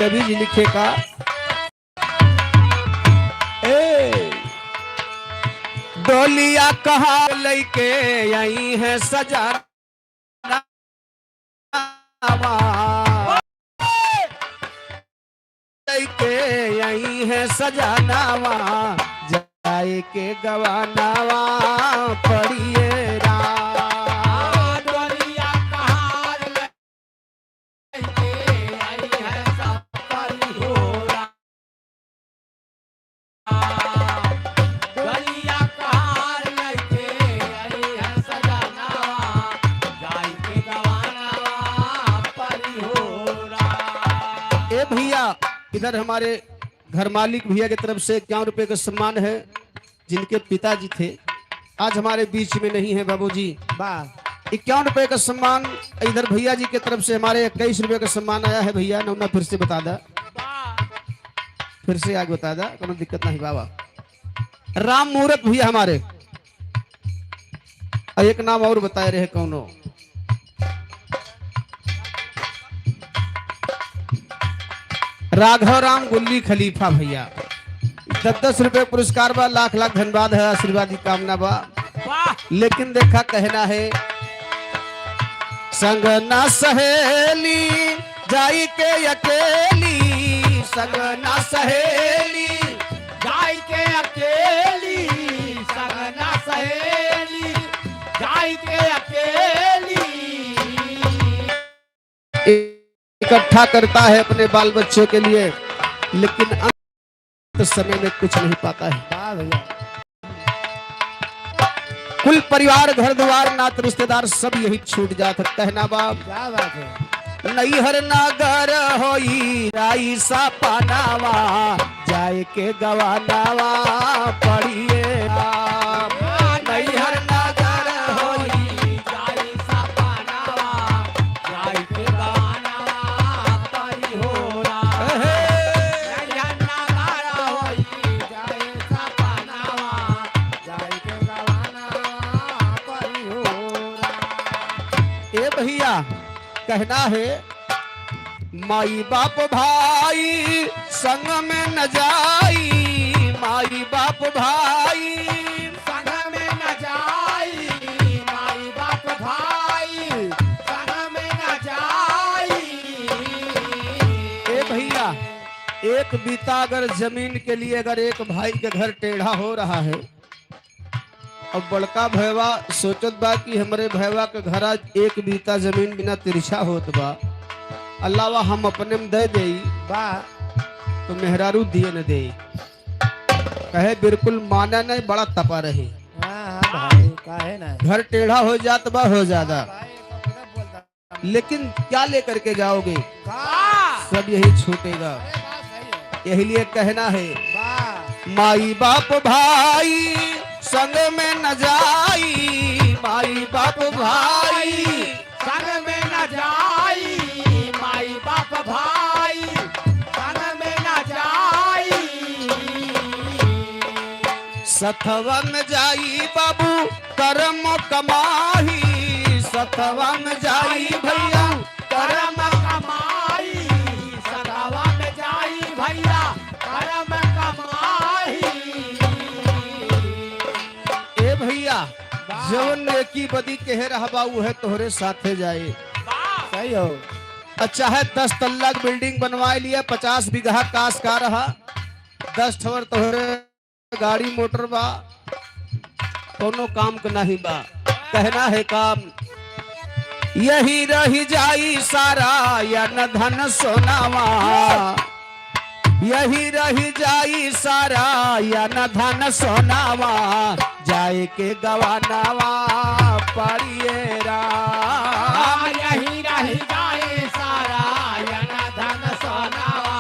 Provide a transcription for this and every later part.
कवि जी लिखे का ए डोलिया कहा लेके यही है सजाना लेके यही है सजानावा जाए के गवानावा पड़िए भैया इधर हमारे घर मालिक भैया की तरफ से 51 रुपए का सम्मान है, जिनके पिताजी थे आज हमारे बीच में नहीं है बाबूजी। 51 रुपए का सम्मान इधर भैया जी की तरफ से हमारे 21 रुपए का सम्मान आया है। भैया नौना फिर से बता दा, फिर से आगे बता दा, कोई दिक्कत नहीं बाबा। राम मुहूर्त भैया हमारे, और एक नाम और बताए रहे कौनो, राघव राम गुल्ली खलीफा भैया 10-10 रुपए पुरस्कार बा, लाख लाख धन्यवाद है, आशीर्वाद की कामना बा। लेकिन देखा कहना है संग ना सहेली जाई के अकेली, संग ना सहेली जाई के अकेली, संग ना सहेली जाई के अकेली। इकट्ठा करता है अपने बाल बच्चों के लिए, लेकिन अंत समय में कुछ नहीं पाता है। कुल परिवार घर द्वार नात रिश्तेदार सब यही छूट जाता। कहना बाप क्या बात है, नैहर नागर होई राई सा पानावा जाए के गवानावा पड़िए नैहर नागर होई जाई सा पानावा जाई के गवानावा परी होरा। नैहर नागर होई जाई सा पानावा जाई के गवानावा परी होरा। ए भैया कहना है माई बाप भाई संग में न जाई, माई बाप भाई संग में न जाई, माई बाप भाई संग में न जाई। ए भैया एक बीता अगर जमीन के लिए अगर एक भाई के घर टेढ़ा हो रहा है, अब बड़का भैवा सोचत बा कि हमरे भैवा के घर आज एक बीता जमीन बिना तिरछा होत बा, अल्लाह हम अपने में दे देई बा तो मेहरारू दिए न दे। कहे बिल्कुल माना नहीं, बड़ा तपा रहे। हाँ भाई काहे ना, घर टेढ़ा हो जात बा हो ज्यादा, लेकिन क्या लेकर के जाओगे, सब यही छूटेगा। यही लिए कहना है माई बाप भाई संग में न जाई, माई बाप भाई संग में न जाई, माई बाप भाई संग में न जाई। सथवा में जाई बाबू कर्म कमाही, सथवा में जाई भैया कर्म कमाई, सदावा में जाई भैया कर्म कमाई। ए भैया जवन नेकी बदी कहे रहबा उहे तोहरे साथे जाए। सही हो, अच्छा है 10 तल्ला बिल्डिंग बनवा लिया, 50 बीघा कास का रहा, 10 ठवर तोहरे गाड़ी मोटर बा, कोनो काम का नहीं बा। कहना है काम यही रही जाई सारा या न धन सोनावा, यही रही जाई सारा या न धन सोनावा जाए के गवानावा पड़िए राम। यही रह जाए सारा या न धन सोनावा,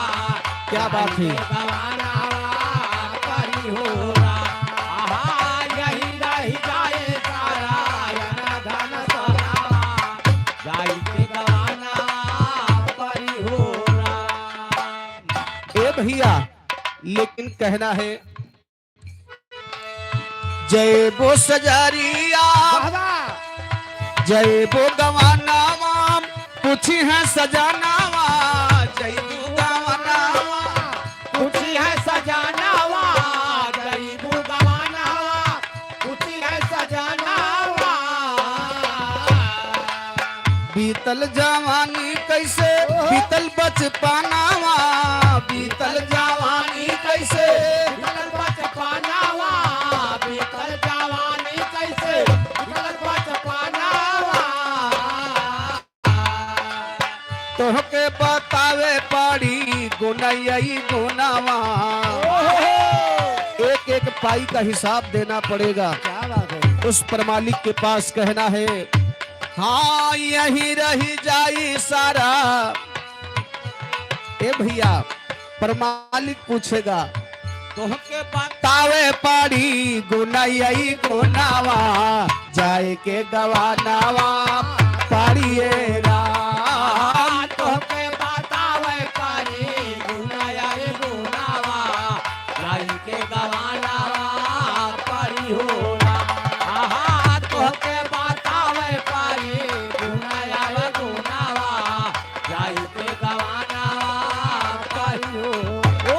क्या बात है, गवानावा परी होरा। आहा, यही रह जाए सारा या न धन सोनावा, जाई के गवानावा परी होरा। ए भैया लेकिन कहना है जय बो सजारिया जय बो गवानावा पूछी है सजानावा, जय बो गवानावा बीतल जवानी कैसे बीतल बचपनावा, बीतल जवानी कैसे बीतल बचपनावा, बीतल जवानी कैसे बीतल बचपनावा। तोहके बतावे पड़ी गुनई गुनावा, एक एक पाई का हिसाब देना पड़ेगा। क्या बात है। उस पर मालिक के पास कहना है, हाँ यही रही जाई सारा। ए भैया पर मालिक पूछेगा, तोहके तावे पाड़ी गुनई गुनावा, जाए के गवानावा पाड़िए राम। तोहके बतावे पारी गुनाया रे गुनावा, जाई के गवानावा पारी होला। आहा तोहके बतावे पारी गुनाया रे गुनावा, जाई के गवानावा पारी होला। ओ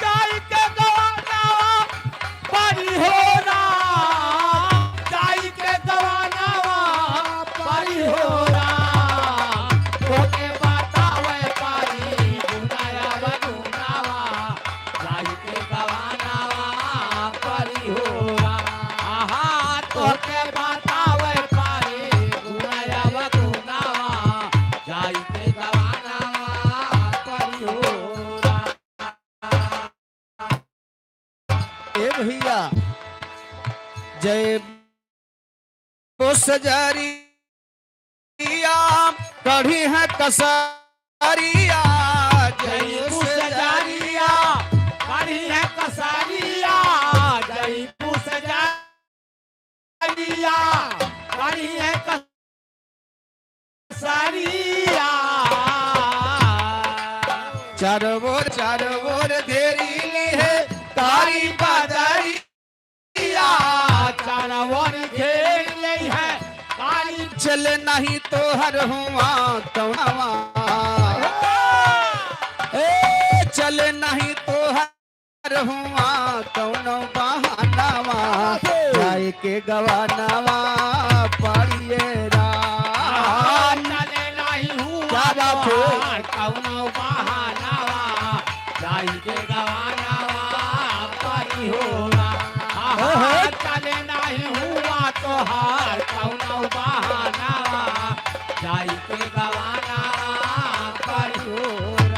जाई के गवानावा पारी होला, जाई के गवानावा पारी होला। तोहके बतावे पारी गुनाया रे गुनावा, जाई के गवानावा पारी होला। आहा तोहके बतावे पारी गुनाया रे गुनावा, जाई के गवानावा पारी होला। ए भैया जय सजरिया कढ़ी है कसरिया, जय पुसजारिया करी है कसारिया, जय पुसजारिया करी है कसारिया। चारों ओर घेरी ली है कारी बादरिया, चारवन घेर ले है काली चल नहीं तो हर हुआ कौनवा, ए चल नहीं तो हर हुआ कौनो बहानावा, जाए के गवानावा पाड़िए राम। चले नहीं हुआ क्या बात है? कौनो बहानावा, जाई के गवानावा पारी होला। आहा चले नहीं हुआ तो हार कौनो बहानावा, जाई के गवानावा पारी होला।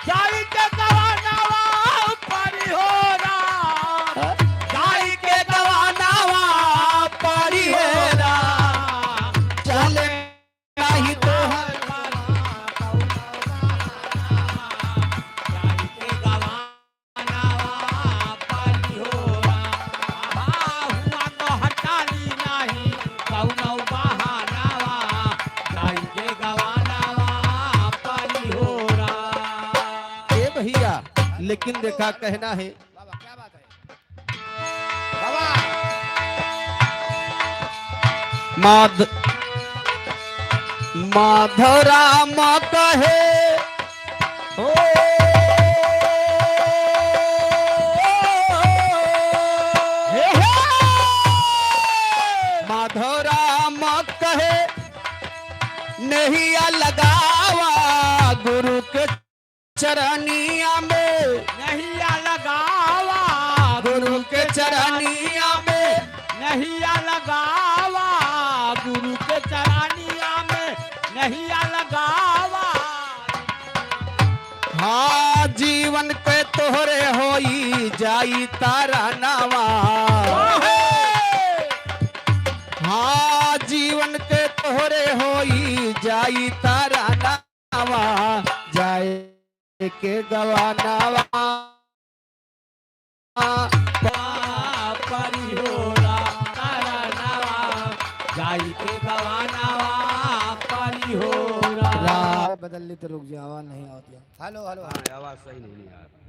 जाई के गवानावा पारी होला, जाए के गवानावा पाड़िए राम। चल नहीं तो हर ए भैया लेकिन देखा कहना है, माधव राम कहे हो माधव राम कहे नहीं लगावा गुरु के चरनिया में, नहिया लगावा गुरु के चरनिया में नहिया लगावा गुरु के चरानिया में, नहिया लगावा। हाँ जीवन पे तोहरे होई जाई तारा नावा, हाँ जीवन के तोहरे होई जाई तारा नावा, जाए के गवानावा पारी होला तारा नावा, जाई के गवानावा पारी होला। बदल ली तो रुक जाओ, आवाज नहीं आती। हेलो हेलो हाँ, आवाज सही नहीं आ रही,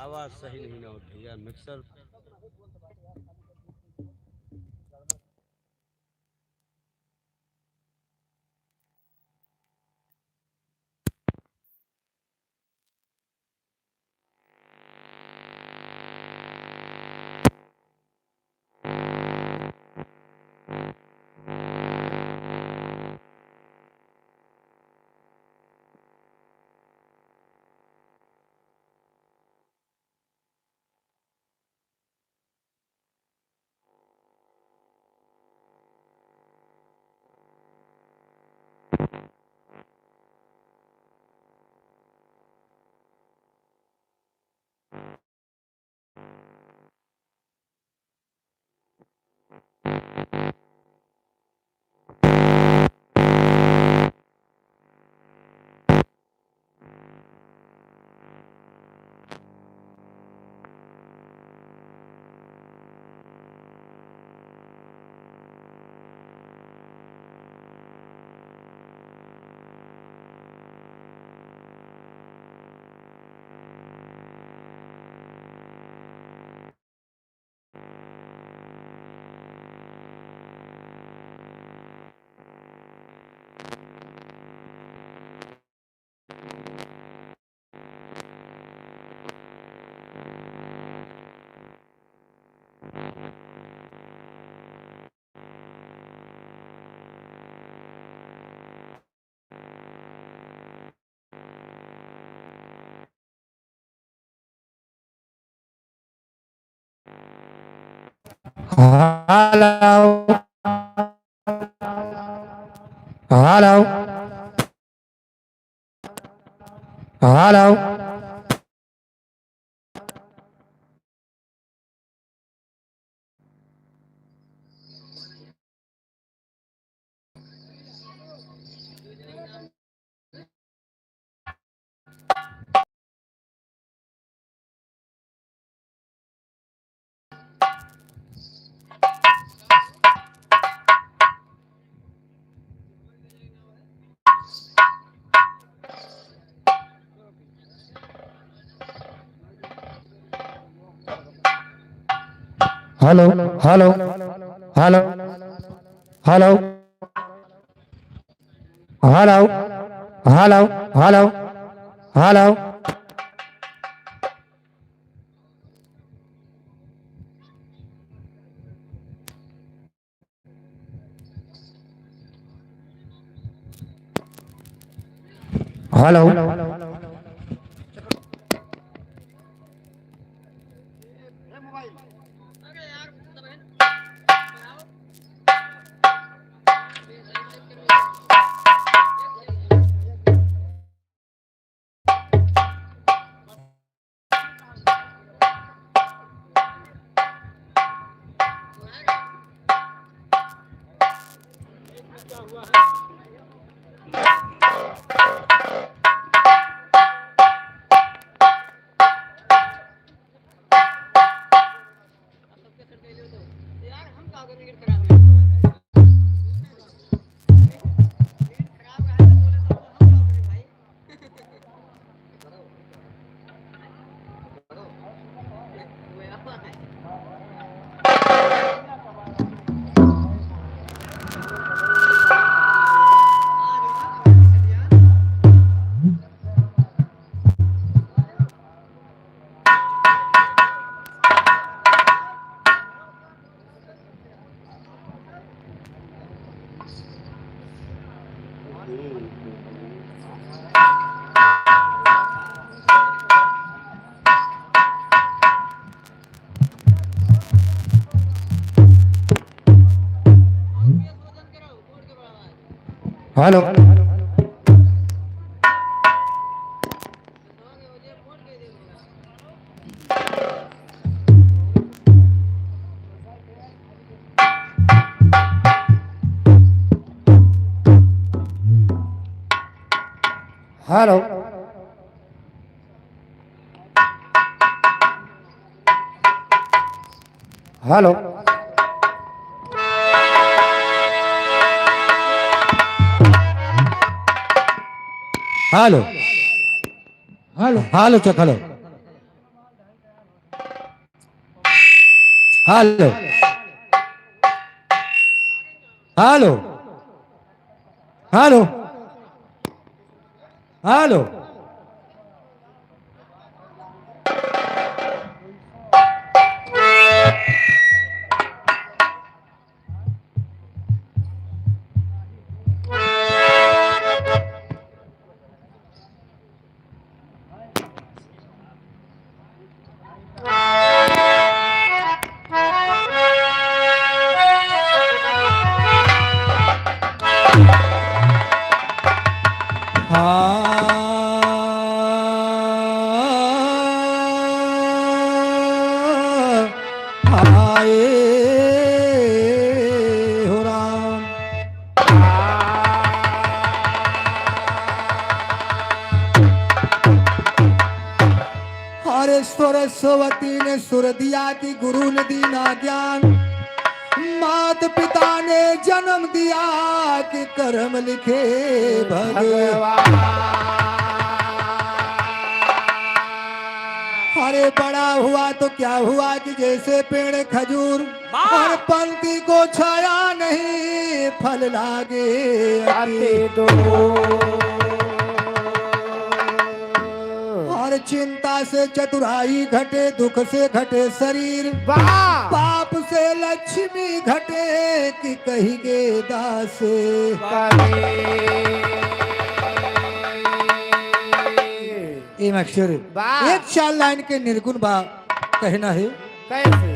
आवाज सही नहीं ना होती यार, mixer Hello. Hello. Hello. Hello. Hello. Hello. Hello. Hello. Hello. Hello. Hello. Hello. Hello. Hello. Hello. Hello. Hello. Hello, check. Hello. Hello. Hello. Hello. Hello. Ah. जाए हो राम। हरे सरस्वती ने सुर दिया कि गुरु ने दीना ज्ञान, मात पिता ने जन्म दिया कि कर्म लिखे भगवान। अरे बड़ा हुआ तो क्या हुआ कि जैसे पेड़ खजूर, हर पंक्ति को छाया नहीं फल लागे अति दूर। और चिंता से चतुराई घटे, दुख से घटे शरीर, पाप से लक्ष्मी घटे कि कही गे दास। ए मास्टर, एक 4 लाइन के निर्गुण बा कहना है कैसे?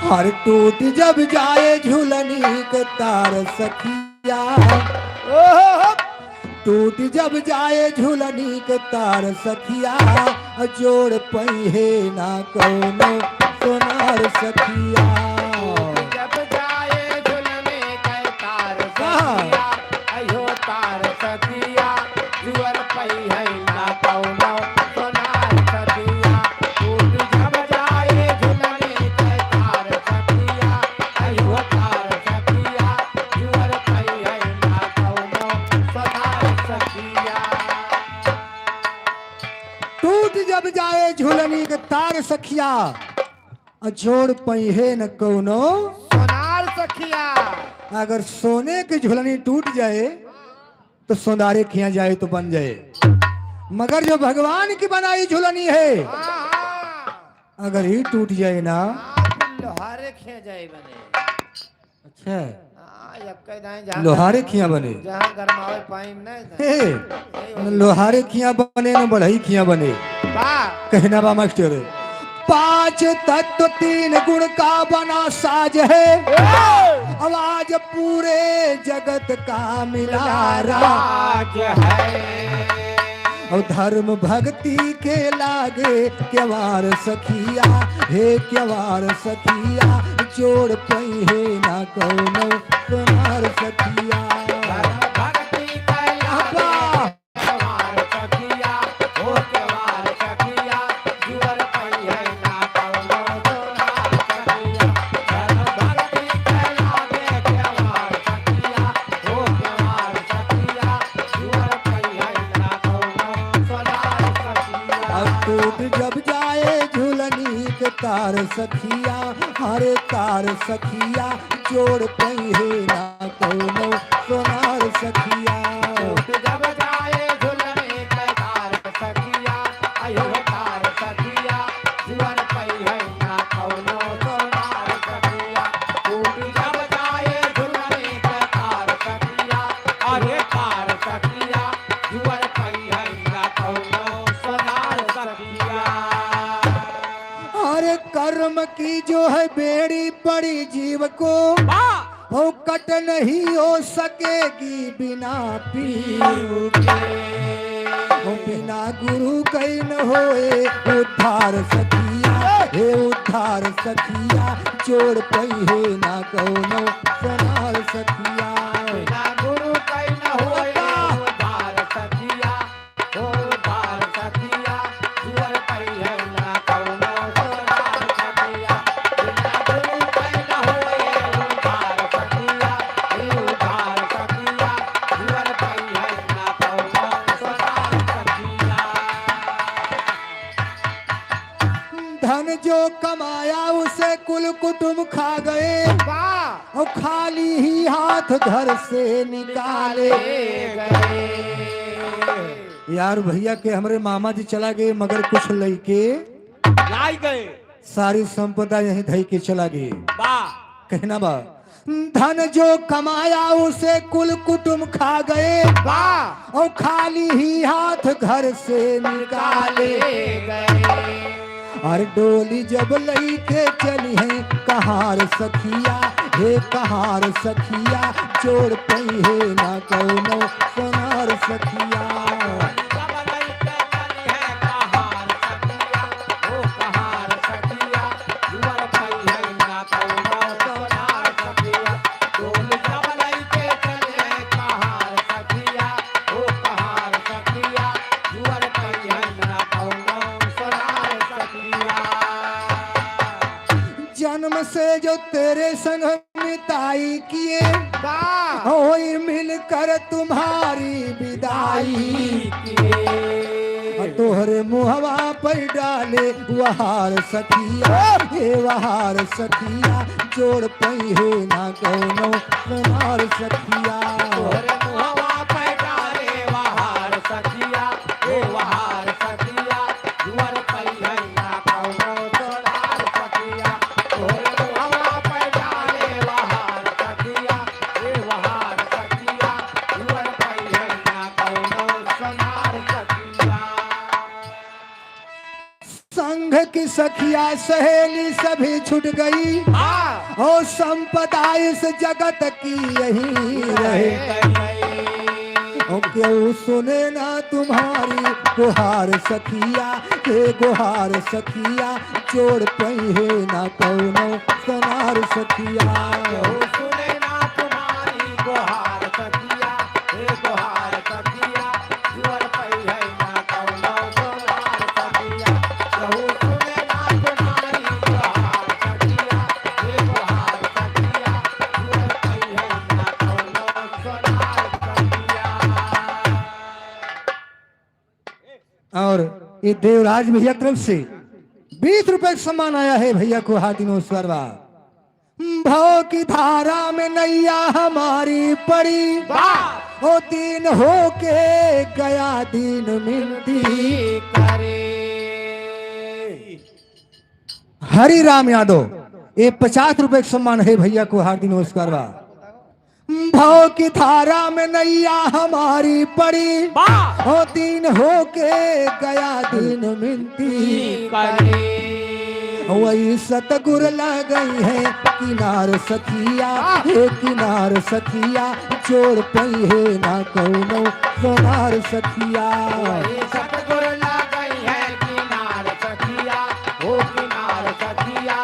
हर टूट जब जाए झूलनी के तार सखिया, टूट जब जाए झूलनी के तार सखिया, जोड़ पहिए ना कोनो सोनार सखिया। जब जाए झुलने के तार सखिया, अयो तार सखिया, जुअर पई है ना कौनो सोनार सखिया। टूट जब जाए झुलने के तार सखिया, अयो तार सखिया, जुअर पई है ना कौनो सोनार सखिया। टूट जब जाए झूलनी के तार सखिया, जोड़ पहिए न कोनो सोनार सखिया। अगर सोने की झुलनी टूट जाए तो सोनारे किया जाए तो बन जाए, मगर जो भगवान की बनाई झुलनी है अगर ही टूट जाए ना, लोहारे खे जाए बने। अच्छा यक्के दाएं जहाँ लोहारे खिया बने, जहाँ गरमावे पाई नहीं हे लोहारे खिया बने न बढ़ई खिया बने। बा कहना बा मास्टर, 5 तत्व 3 गुण का बना साज है, आवाज पूरे जगत का मिला राज है। और धर्म भक्ति के लागे क्यवार सखिया, हे क्यवार सखिया, जोड़ पहिए ना कोनो सोनार सखिया। भक्ति कैलागे केवार सखिया, ओ केवार सखिया, जुअर पई है ना कौनो सोनार सखिया। भक्ति कैलागे केवार सखिया, ओ केवार सखिया, जुअर पई है ना कौनो सोनार सखिया। अब टूट जब जाए झूलनी के तार सखिया, हरे तार सखिया, जोड़ पहिए ना कोनो सोनार सखिया। टूट जब जाए झुलने के तार सखिया, अयो तार सखिया, जुअर पई है ना कौनो सोनार सखिया। टूट जब जाए झुलने के तार सखिया, अयो तार सखिया, जुअर पई है ना कौनो सोनार सखिया। हरे कर्म की जो है बेड़ी पड़ी जीव को, वो कट नहीं हो सकेगी बिना पीर के। वो बिना गुरु कहीं न होए उद्धार सखिया, हे उद्धार सखिया, जोड़ पहिए ना कोनो सोनार सखिया। बिना गुरु कई न होए उद्धार सखिया, ओ उद्धार सखिया, जुअर पई है ना कौनो सोनार सखिया। बिना गुरु कई न होए उद्धार सखिया, ए उद्धार सखिया, जुअर पई है ना कौनो सोनार सखिया। धन जो कमाया उसे कुल कुटुंब खा गए, वाह और खाली ही हाथ घर से निकाले गए। यार भैया के हमरे मामा जी चला गए, मगर कुछ लइके लाई गए। सारी संपदा यहीं धई के चला गए। वाह कहना बा, धन जो कमाया उसे कुल कुटुंब खा गए, वाह और खाली ही हाथ घर से निकाले। गए। और डोली जब लई के चली है कहार सखिया, हे कहार सखिया, जोड़ पई है ना कौनो सोनार सखिया। जन्म से जो तेरे संग मिताई किए, होई मिलकर तुम्हारी विदाई किए। तोहरे मुहवा पर डाले वहार सखिया, हे वहार सखिया, जोड़ पई है ना कौनो सोनार सखिया। तोहरे मुहवा पे डाले वहार सखिया, हे वहार सखिया, जुअर पई है ना कौनो सोनार सखिया। तोहरे मुहवा पे डाले वहार सखिया, हे वहार सखिया, जुअर पई है ना कौनो सोनार सखिया। संघ की सखिया सहेली सभी छूट गई, और संपदा इस जगत की यही रहे। और क्यों सुने ना तुम्हारी गुहार सखिया, हे गुहार सखिया, जोड़ पई है ना कौनो सोनार सखिया। सुने ना तुम्हारी गुहार सखिया, हे गुहार सखिया, जुअर पई है ना कौनो सोनार सखिया। सुने ना तुम्हारी गुहार सखिया, हे गुहार सखिया, जुअर पई है ना कौनो सोनार सखिया। और ये देवराज भैया तरफ से 20 रुपए का सम्मान आया है भैया को, हाथी नमस्कार बा। भाव की धारा में नैया हमारी पड़ी, वो दिन हो के गया दिन मिलती करे हरि राम यादव, ये 50 रुपए का सम्मान है भैया को, हार्दिक नमस्कार बा। भाव की धारा में नैया हमारी पड़ी, वो दिन हो के गया दिन मिलती करे वही सतगुर लग गई है किनार सखिया, हे किनार सखिया, जोड़ पई है ना कौनो सोनार सखिया। सतगुर गई है किनार सखिया, ओ किनार सखिया,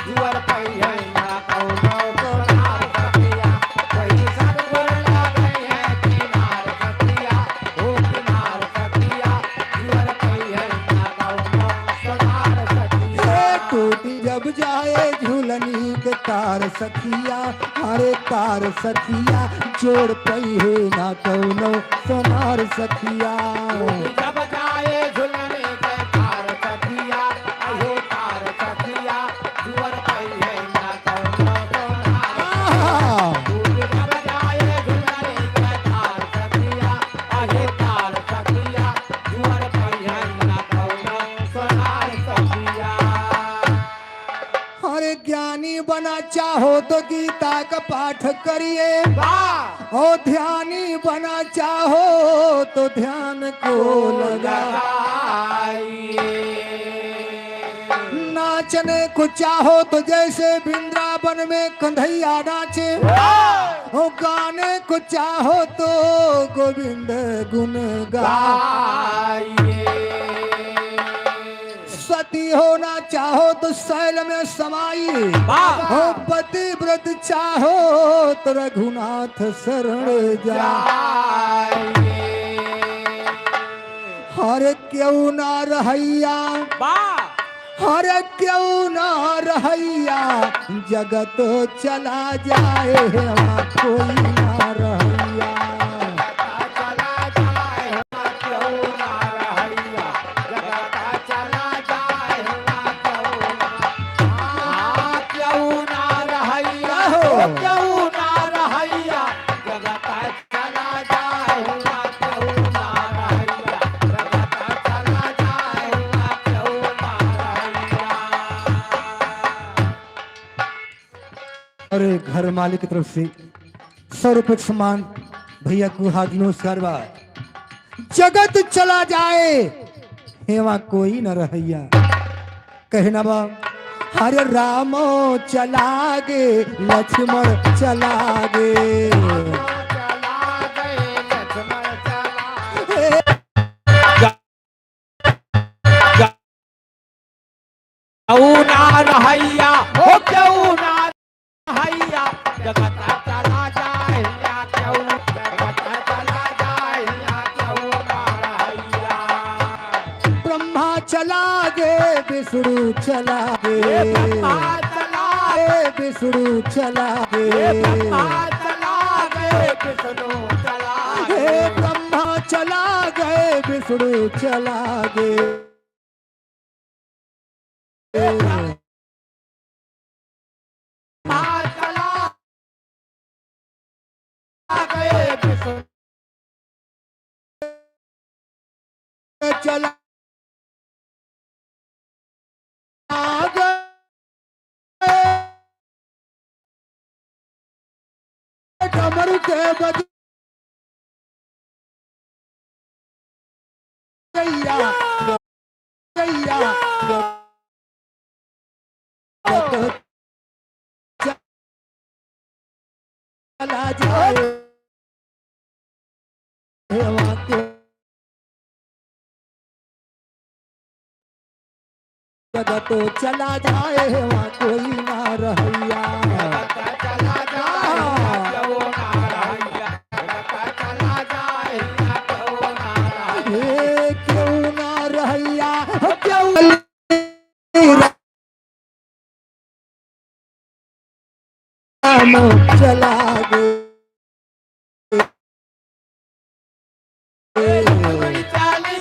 जुअर पई है ना कौनो सोनार सखिया। वही सतगुर गई है किनार सखिया, ओ किनार सखिया, जुअर पई है ना कौनो सोनार सखिया। टूटी जब जाए झूलनी के तार सखिया, हरे तार सखिया, जोड़ पई है ना कौनो सोनार सखिया। जब जाए झुलने के तार सखिया, अयो तार सखिया, जुअर पई है ना कौनो सोनार। जब जाए झुलने के तार सखिया, अयो तार सखिया, जुअर पई है ना कौनो सोनार सखिया। हरे ज्ञानी बना चाहो तो गीता का पाठ करिए, और ध्यानी बना चाहो तो ध्यान को लगाइए। नाचने को चाहो तो जैसे वृंदावन में कन्हैया नाचे, और गाने को चाहो तो गोविंद गुण गाइए। सती होना चाहो तो शैल में समाई, हो पतिव्रत चाहो तो रघुनाथ शरण जाइए। हर क्यों ना रहैया, हर क्यों ना रहैया, जगत चला जाए वहाँ कोई ना रहैया। अरे घर मालिक की तरफ से 100 रुपए का सम्मान भैया को, हार्दिक नमस्कार बा। जगत चला जाए हेवा कोई न रहैया, कहना बा हरे रामो चला गे लक्ष्मण चला गे चला गए लक्ष्मण चला क्यों ना रहैया हो क्यों ना रहैया जगत चला जाए या क्यों जगत चला जाए या क्यों ना रहैया ब्रह्मा चला गे विष्णु चला गे ब्रह्मा चला विष्णु चला गे ब्रह्मा चला गए विष्णु चला हे ब्रह्मा चला गए विष्णु चला गे ब्रह्मा चला गए विष्णु चला गए डमरू के बज गैया गैया चला जाए हेवा के जगत तो चला जाए हेवा कोई ना रहैया चला जाए क्यों ना रहैया जगत चला जाए क्यों ना रहैया हे क्यों ना रहैया क्यों राम चला गए चाली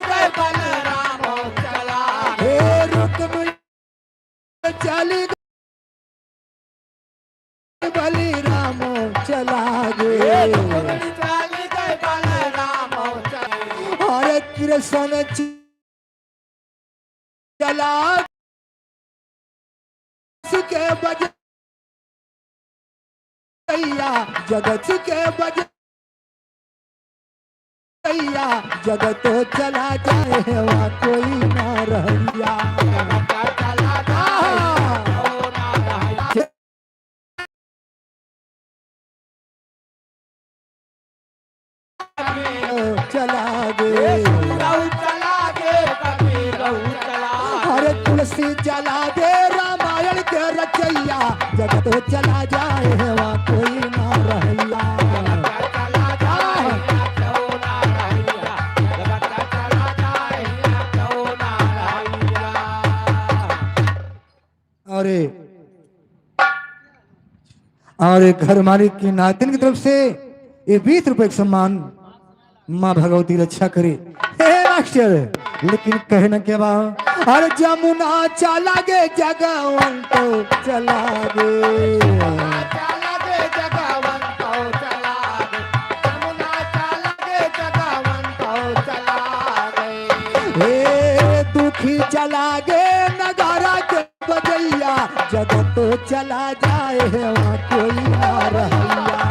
गए बलराम चला हे रुक्मिणी चली गई बलि राम चला गए चाली गए बलराम चला हरे कृष्ण चला के बज जगत के बज जगत तो चला जाए वहाँ कोई ना रहैया चला जाए क्यों ना रहैया चला गए गऊ चला गे कभी गऊ चला हरे तुलसी चला दे रामायण के रचैया जगत तो चला जाए वहाँ कोई ना रहैया चला जाए क्यों ना रहैया जगत चला जाए क्यों ना रहैया और घर मालिक की नातिन की तरफ से ये 20 रुपए का सम्मान माँ भगवती रक्षा करे हे मास्टर लेकिन कहना क्या बा अरे जमुना चला गे जगवंत चला गे चला गे जगवंत चला गे यमुना चला गे जगवंत चला गे हे दुखी चला गे नगारा के बजैया जगत तो चला जाए वहाँ कोई ना रहैया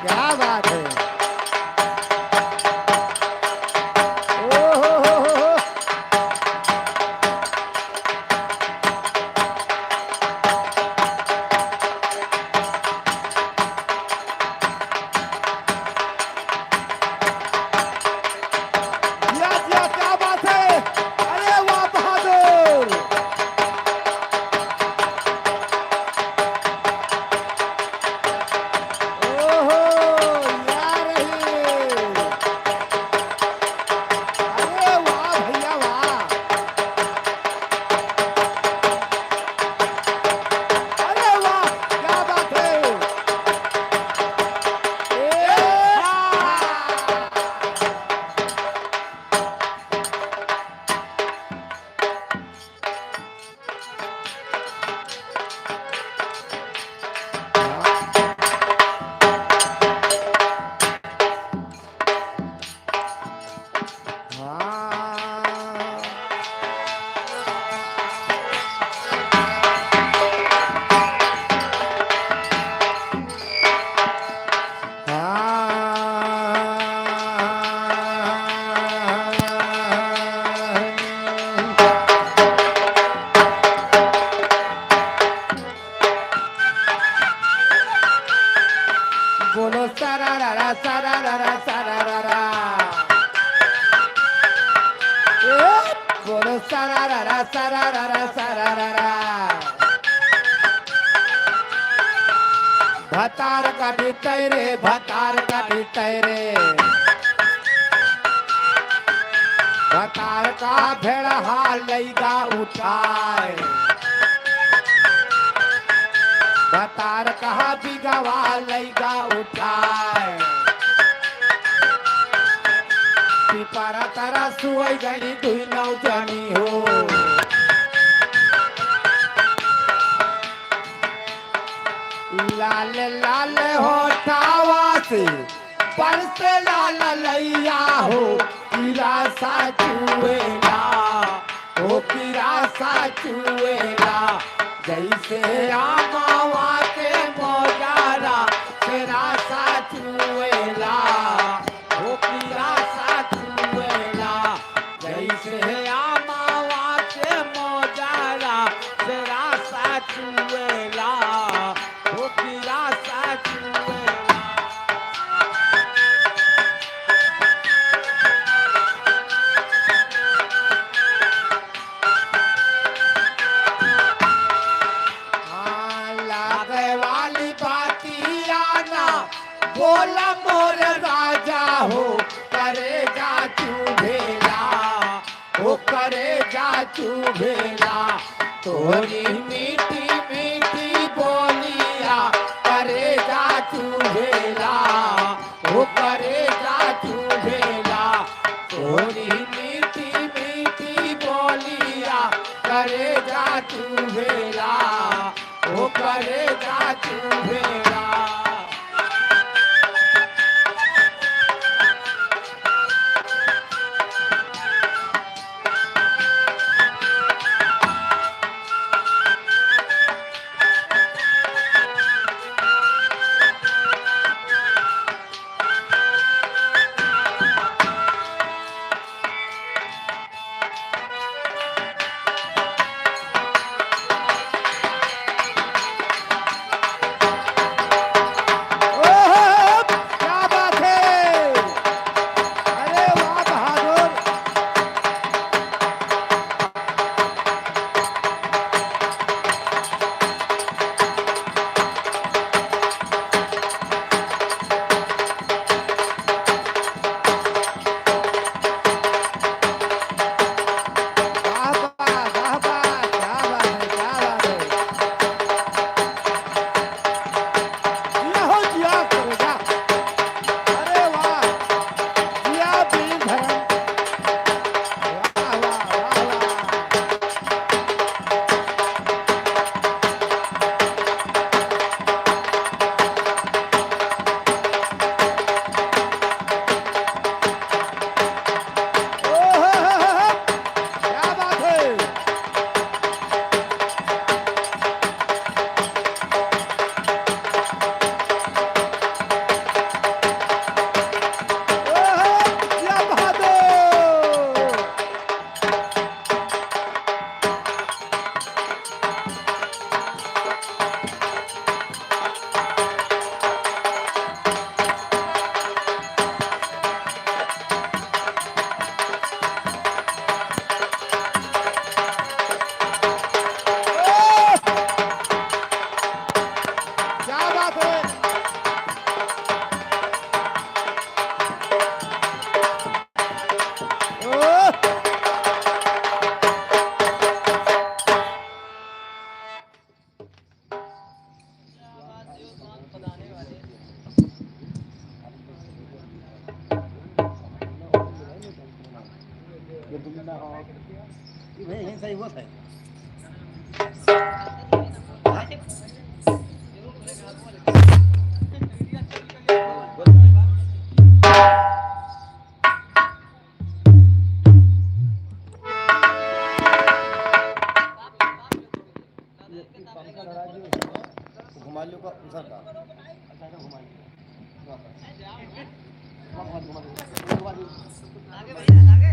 क्या बात है। ओ हो। जिया, क्या बात है। अरे वाह बहादुर। ओहो यार अरे वाह भैया वाह। अरे वाह क्या बात है। बोलो सरारा सरारा सरारा। बोलो सरारा सरारा सरारा। भतार का भी तैरे भतार का भी तैरे। भतार का भेड़ा लैगा उठाए। भतार कहा बिगवा लैगा उठाए। पिपरा तारा सुई गई दुई नौ जानी हो। लाल लाल होठावा से परसे लाल लैया हो। किरा सा चुएला हो किरा सा चुएला। जैसे आमावा के मोजारा तेरा सा चुएला हो किरा सा चुएला। जैसे आमावा के मोजारा तेरा सा चुएला हो किरा सा चुएला। लागे वाली बातिया ना बोला मोर राजा हो। करेगा चुभेला हो करेगा चुभेला। तोरी मीठी मीठी बोलिया करेगा चुभेला हो करेगा चुभेला। तोरी मीठी मीठी बोलिया करेगा चुभेला हो करेगा चुभेला। सही वो है घुमा लो का उधर का अच्छा घुमा लो आगे भैया आगे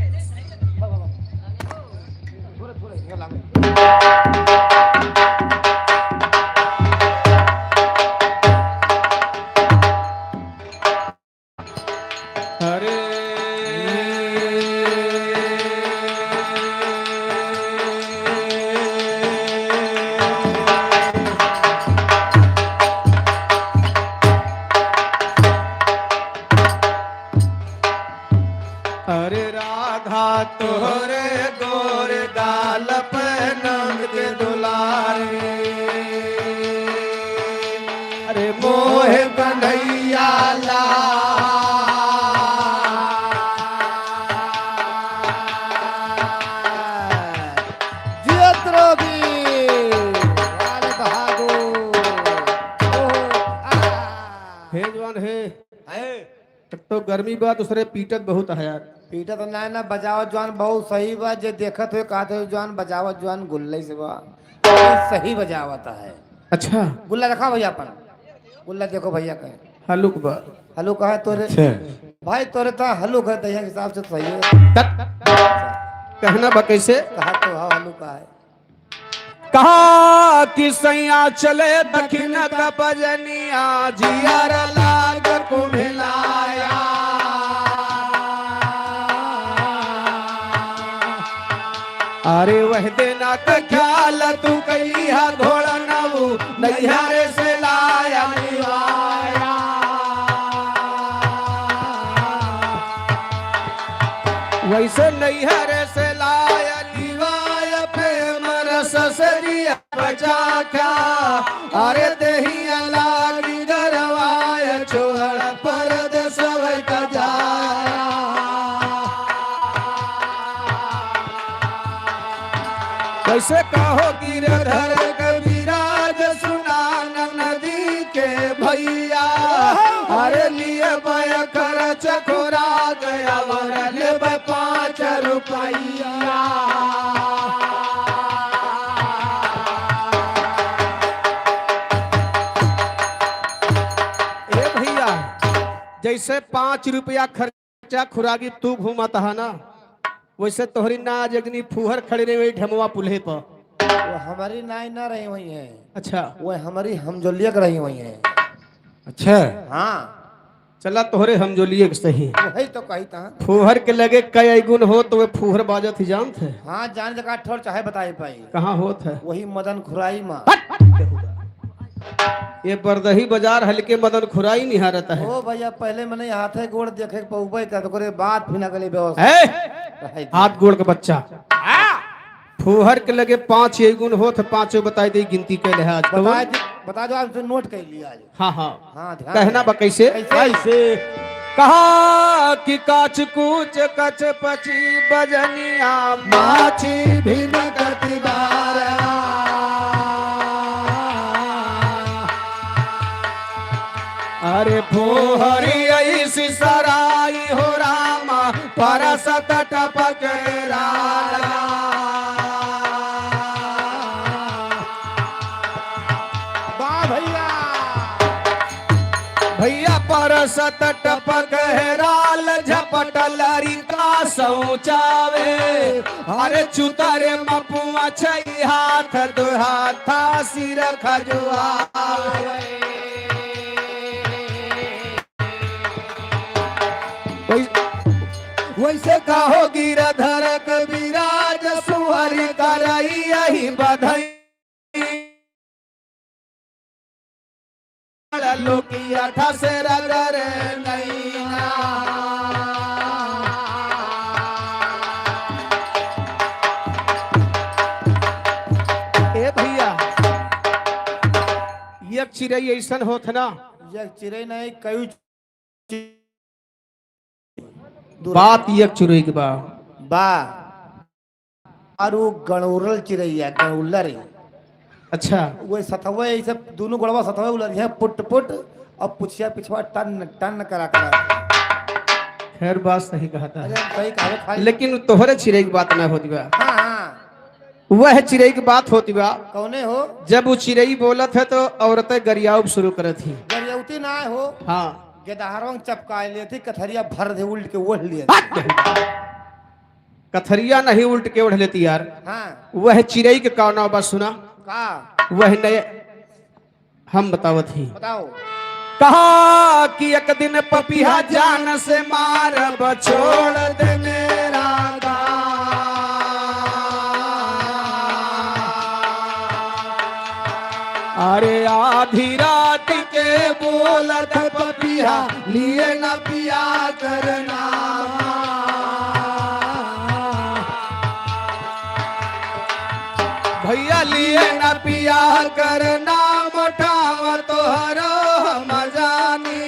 थोड़े थोड़े इधर लागे हरे हरे राधा तोरे गोरे गाल पे नंद के दुलारे अरे मोह कन्हैया ला हे जवान हे तब तो गर्मी बा दूसरे पीटत बहुत है यार पीटा तो ना बजावत जवान बहुत सही बा जे देखत हुए कहते हुए जवान बजावत जवान गुल्ले से बा सही बजावत है अच्छा गुल्ला रखा भैया अपन गुल्ला देखो भैया कहे हलुक बा हलू कहा तोरे भाई तोरे तो हलू कहे तो हिसाब से सही है कहना बा कैसे कहा तो हाँ हलू कहा है कहा कि सैया चले दक्षिण का बजनिया जियर लाग कुम्हिलाया अरे वह देना का ख्याल तू कहिया घोड़ा नऊ नैहरे से लाया निवाया वैसे नैहरे से लाया निवाया प्रेम रस से दिया बचा क्या अरे देहिया लागी गरवाया छोड़ परदेस का जाया कैसे कहो गिरधर कविराज सुना नदी के भैया अरे लिए बय कर चकोरा गया वर ले 5 रुपया ए भैया जैसे 5 रुपया खर्चा खुरागी तू घूमता है ना वैसे तोहरी ना जगनी फूहर खड़ी रही हुई ढमवा पुल्हे पर वो हमारी नाई ना रही हुई है अच्छा वो हमारी हमजोलियक रही हुई है अच्छा हाँ चला तोहरे हम जो लिए सही वही तो कही था फूहर के लगे कई गुण हो तो वे फूहर बाजत ही जानत है हाँ जान जगह ठोर चाहे बताए पाई कहाँ होत है वही मदन खुराई माँ ये बरदही बाजार हल्के मदन खुराई निहारत है ओ भैया पहले मैंने हाथे गोड़ देखे पौबे का तो करे बात फिना गली है हाथ गोड़ के बच्चा फूहर के लगे 5 ये गुण हो तो 5 बताई दे गिनती के लिहाज बता दो आप नोट कर लिया आज हाँ हाँ हाँ ध्यान कहना बा कैसे कैसे कहा कि काच कूच कच पची बजनिया माछी भिन गति अरे फूहरी ऐसी सराई हो रामा परसत टपक भैया परसत टपक राल झपट लरिका शौचावे अरे चुतरे मपुआ छई हाथ दो हाथा सिर खजुआवे वैसे कहो गिरधर कविराज सुहरी करई यही बधई लोकिया ठसे रगर नैना ए भैया ये चिड़ै ऐसन होत ना ये चिड़ै नहीं कई बात ये चुरई के बा बा और वो गणौरल चिड़ैया गणौलर अच्छा वो सतवे ऐसे दोनों गोड़वा सतवे उलझ है पुट पुट और पुछिया पिछवा टन टन करा खैर बात सही कहता अरे है, हम सही कहा खाली लेकिन तोहरे चिड़ै की बात ना होती बा, हाँ हाँ वह चिड़ै की बात होती बा। कौने हो जब वो चिड़ै बोलत है तो औरतें गरियाब शुरू करत थी। गरियौती ना हो हाँ गेदहरों चपकाए लिए थी कथरिया भर दे उल्ट के ओढ़ लिए कथरिया नहीं उल्ट के ओढ़ लेती यार। हाँ वह चिड़ै के कौना बा सुना, का वह नए हम बतावत ही। बताओ कहा कि एक दिन पपिया जान से मार बछोड़ दे मेरा अरे आधी रात के बोलत पपिया लिए न पिया करना भैया लिए न पिया करना मोटाव तोहरो मजानी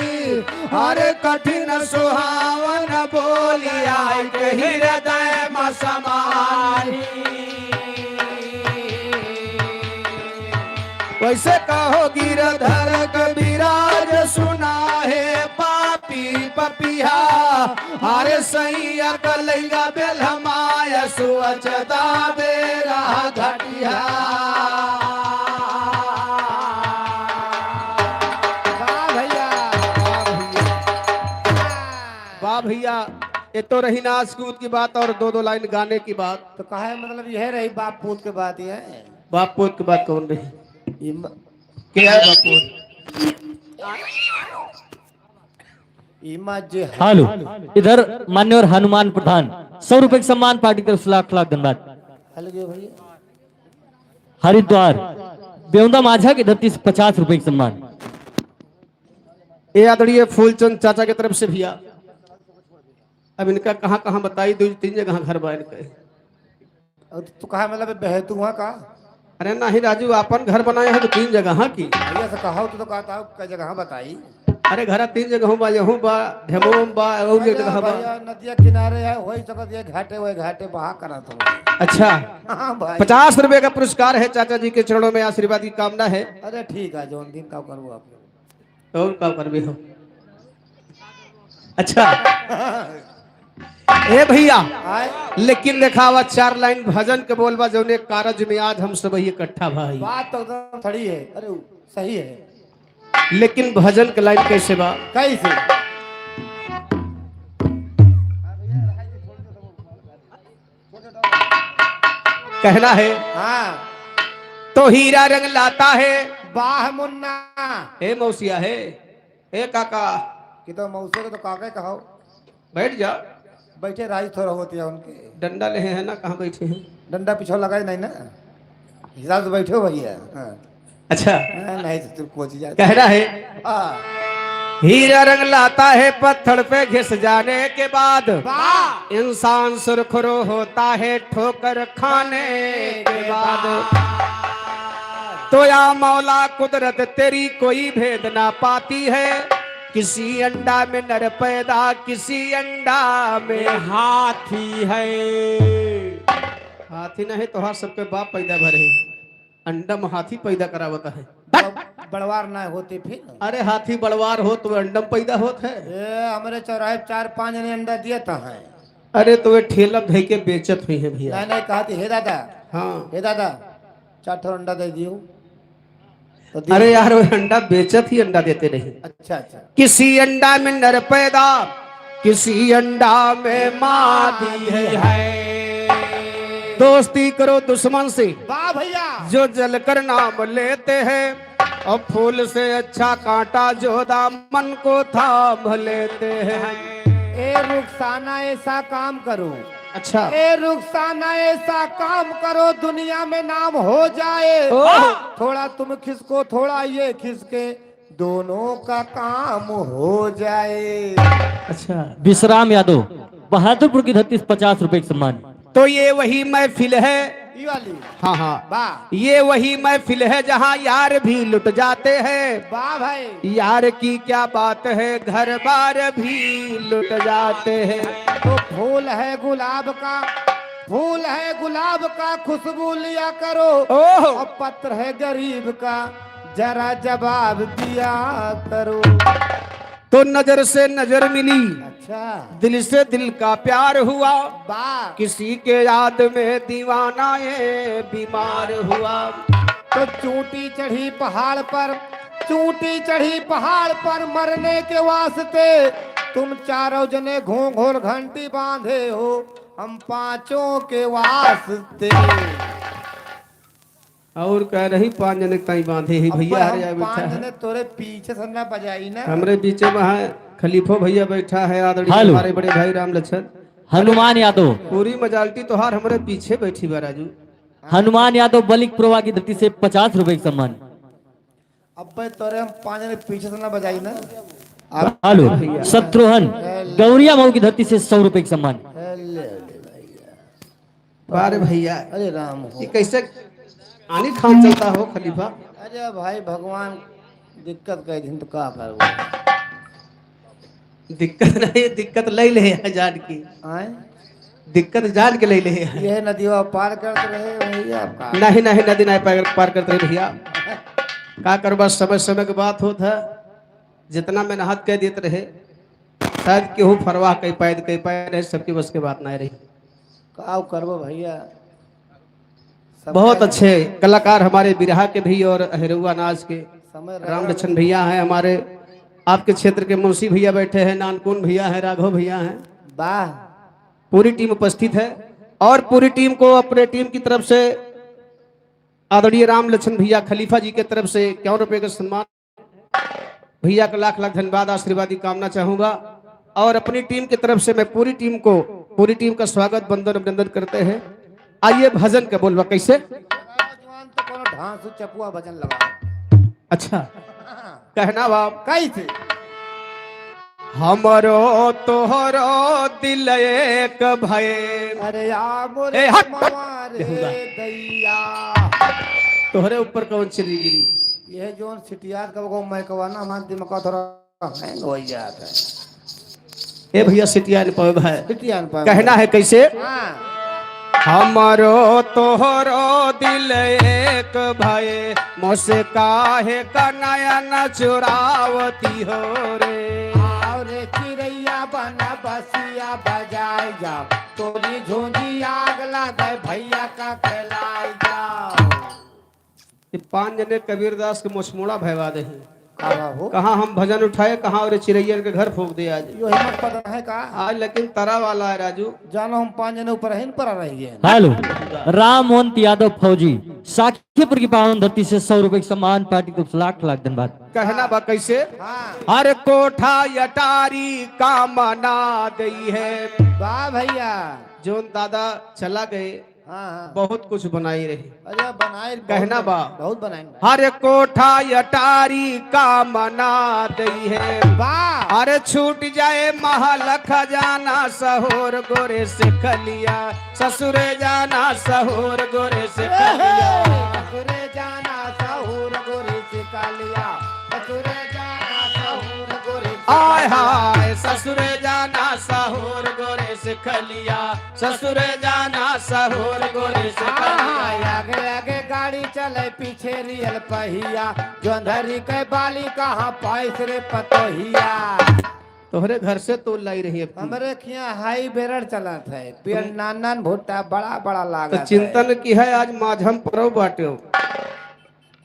अरे कठिन सुहावन बोलिया के हृदय में समानी वैसे कहो गिरधर कबीराज सुना है पापी पपिया अरे सैया कलैया बेलमाया सुअचदा बेरा घटिया वाह भैया वाह भैया। ये तो रही नाच कूद की बात और दो दो लाइन गाने की बात। तो कहा है मतलब यह रही बाप पूत के बात ये है बाप पोत की बात कौन रही, ये म- क्या है बाप पोत? इमा जे हेलो, इधर मान्यवर हनुमान प्रधान 100 रुपए के सम्मान पार्टी की तरफ से लाख लाख धन्यवाद। हेलो जो भैया हरिद्वार बेउंदा माझा की धरती से 50 रुपए के सम्मान। ये आदरणीय फूलचंद चाचा की तरफ से भैया। अब इनका कहाँ कहाँ बताई, दो तीन जगह घर बा इनके। और तू कहा मतलब बहतू वहाँ का अरे नहीं राजू, अपन घर बनाए हैं तो तीन जगह की। भैया से कहा तो कहता हूँ कई जगह बताई अरे घर तीन जगह बा, यहूँ बा, ढेमोम बा, और एक जगह बा। भैया नदिया किनारे है वही सकत ये घाटे वही घाटे बहा करा तो अच्छा, हाँ भाई 50 रुपए का पुरस्कार है, चाचा जी के चरणों में आशीर्वाद की कामना है। अरे ठीक है जो दिन का करूँ आप लोग और का कर भी हो। अच्छा ए भैया, आए लेकिन देखावा 4 लाइन भजन के बोलबा जौने कारज में आज हम सब इकट्ठा भाई। बात तो एकदम खड़ी है अरे सही है लेकिन भजन के लाइन कैसे बा? कैसे कहना है हाँ तो हीरा रंग लाता है बाह मुन्ना हे मौसिया है, हे काका कि तो मौसे को तो काके कहो बैठ जा। बैठे राज थोड़ा होती है उनके डंडा ले है ना, कहाँ बैठे हैं? डंडा पीछे लगाए नहीं ना हिसाब से बैठे हो भैया हाँ। अच्छा हाँ, नहीं तो तू कोच जाए कहना है हाँ हीरा रंग लाता है पत्थर पे घिस जाने के बाद वाह इंसान सुरखरो होता है ठोकर खाने के बाद। तो या मौला कुदरत तेरी कोई भेद ना पाती है, किसी अंडा में नर पैदा किसी अंडा में हाथी है। हाथी नहीं तो हर सबके बाप पैदा भरे, अंडा में हाथी पैदा करावता है। बड़वार ना होते फिर अरे हाथी बड़वार हो तो अंडम पैदा होत है। ये हमारे चौराहे 4-5 ने अंडा दिया था है अरे तो वे ठेला धे के बेचत हुई है भैया। नहीं नहीं कहा थी हे दादा हाँ हे दादा 4 ठो अंडा दे दियो तो दियो। अरे यार वो अंडा बेचत ही अंडा देते नहीं। अच्छा अच्छा किसी अंडा में नर पैदा किसी अंडा में मादी है। दोस्ती करो दुश्मन से वाह भैया जो जलकर नाम लेते हैं, और फूल से अच्छा कांटा जो दामन को थाम लेते हैं। ए रुखसाना ऐसा काम करो अच्छा ए रुखसाना ऐसा काम करो दुनिया में नाम हो जाए। थोड़ा तुम खिसको थोड़ा ये खिसके दोनों का काम हो जाए। अच्छा विश्राम यादव बहादुरपुर की धरती से 50 रुपए के सम्मान। तो ये वही महफिल है, ये वाली हाँ हाँ वाह ये वही महफिल है जहाँ यार भी लुट जाते हैं। वाह भाई यार की क्या बात है घर बार भी लुट जाते हैं। तो फूल है गुलाब का फूल है गुलाब का खुशबू लिया करो, ओह और पत्र है गरीब का जरा जवाब दिया करो। तो नजर से नजर मिली, अच्छा दिल से दिल का प्यार हुआ, वाह। किसी के याद में दीवाना ये बीमार हुआ। तो चूंटी चढ़ी पहाड़ पर, चूंटी चढ़ी पहाड़ पर मरने के वास्ते, तुम चारों जने घों घोर घंटी बांधे हो, हम पांचों के वास्ते। और कह रही 5 जने कहीं बांधे ही भैया अब हरिया हम बैठा पांच है। जने तोरे पीछे से ना बजाई ना। हमरे बीच में है खलीफो भैया बैठा है, आदरणीय हेलो। हमारे बड़े भाई राम लक्ष्मण। हनुमान यादव, पूरी मजालटी तोहार हमरे पीछे बैठी बा राजू। हनुमान यादव बलिक प्रोवा की धरती से 50 रुपए का सम्मान। अब भाई तोरे हम पांच जने पीछे से ना बजाई ना। हेलो शत्रुघ्न, गौरिया मऊ की धरती से 100 रुपए का सम्मान। बारे भैया अरे राम हो। ये कैसे आनी खान चलता हो खलीफा? अरे भाई भगवान दिक्कत कह दिन तो का करो। दिक्कत नहीं, दिक्कत ले ले है जान की, आए दिक्कत जान के ले ले है। ये नदिया पार करते रहे भैया आपका। नहीं नहीं नदी नहीं पार करते रहे भैया। का करबा, समय समय के बात होत है, जितना मेहनत कह देते रहे शायद केहू फरवाह कई पैद रहे, सबकी बस के बात नहीं रही। का करबो भैया। सब बहुत अच्छे कलाकार हमारे बिरहा के भी और अहरुआ नाच के समय राम लक्ष्मण भैया हैं, हमारे आपके क्षेत्र के मुंशी भैया बैठे हैं, नानकुन भैया हैं, राघव भैया हैं, वाह। पूरी टीम उपस्थित है। और पूरी टीम को अपने टीम की तरफ से आदरणीय राम लक्ष्मण भैया खलीफा जी की तरफ से 51 रुपए का सम्मान। भैया का लाख लाख धन्यवाद, आशीर्वाद की कामना चाहूंगा। और अपनी टीम की तरफ से मैं पूरी टीम का स्वागत बंदन अभिनंदन करते हैं। आइए भजन का बोलवा कैसे? जवान तो कोनो ढांसू चपुआ भजन लगा। अच्छा कहना बाप कैसे? हमरो तोहरो दिल एक भय। अरे आ ए, मोरे हट, हट। मवारे बेहुदा। दैया। तोहरे ऊपर कौन चली गिरी? यह जोन सिटियार का वो मैं कवाना हमारे दिमाग थोड़ा हैंग हो जाता है। ए भैया सिटिया ने पावे भाई सिटियान पर कहना है कैसे? हाँ। हमरो तोहरो दिल एक भय, मोसे काहे का नयन चुरावती हो रे। और चिड़ैया बना बसिया बजाए जाओ, तोरी झोंझी आग लगे भैया का कहलाई जाओ। ये 5 जने कबीरदास के मोछमोड़ा भयवा दे हैं। हो कहाँ हम भजन उठाए, कहाँ और चिड़ैयन के घर फूक दिया आज। यो हिम्मत पता है का? आज लेकिन तरा वाला है राजू। जानो हम 5 जने ऊपर हिन पर रही है। हेलो राममोहन यादव फौजी, साखीपुर की पावन धरती से 100 रुपए का सम्मान। पार्टी को लाख लाख धन्यवाद। कहना बा कैसे? हाँ। हर कोठा यटारी का मना गई है। वाह भैया। जोन दादा चला गए हाँ हाँ। बहुत कुछ बनाई रही। अरे बनाए कहना बा बहुत बनाए। हर कोठा यटारी का मना गई है। वाह। अरे छूट जाए महल खजाना, सहोर गोरे से खलिया, ससुरे जाना सहोर गोरे से खलिया। ससुरे जाना सहूर गोरी से कालिया, ससुरे जाना सहूर गोरी से आय कालिया। हाय ससुरे जाना सहोर गोरे से खलिया, ससुरे जाना सहोर गोरे से खलिया। आगे आगे गाड़ी चले पीछे रियल पहिया, जोंधरी के बाली कहाँ पाइस रे पतोहिया। तोहरे घर से तो लाई रही है। हमरे खिया हाई बेरड़ चला था, पेड़ नान भुट्टा बड़ा बड़ा तो लागा। चिंतन की है आज माझम परव बाटे।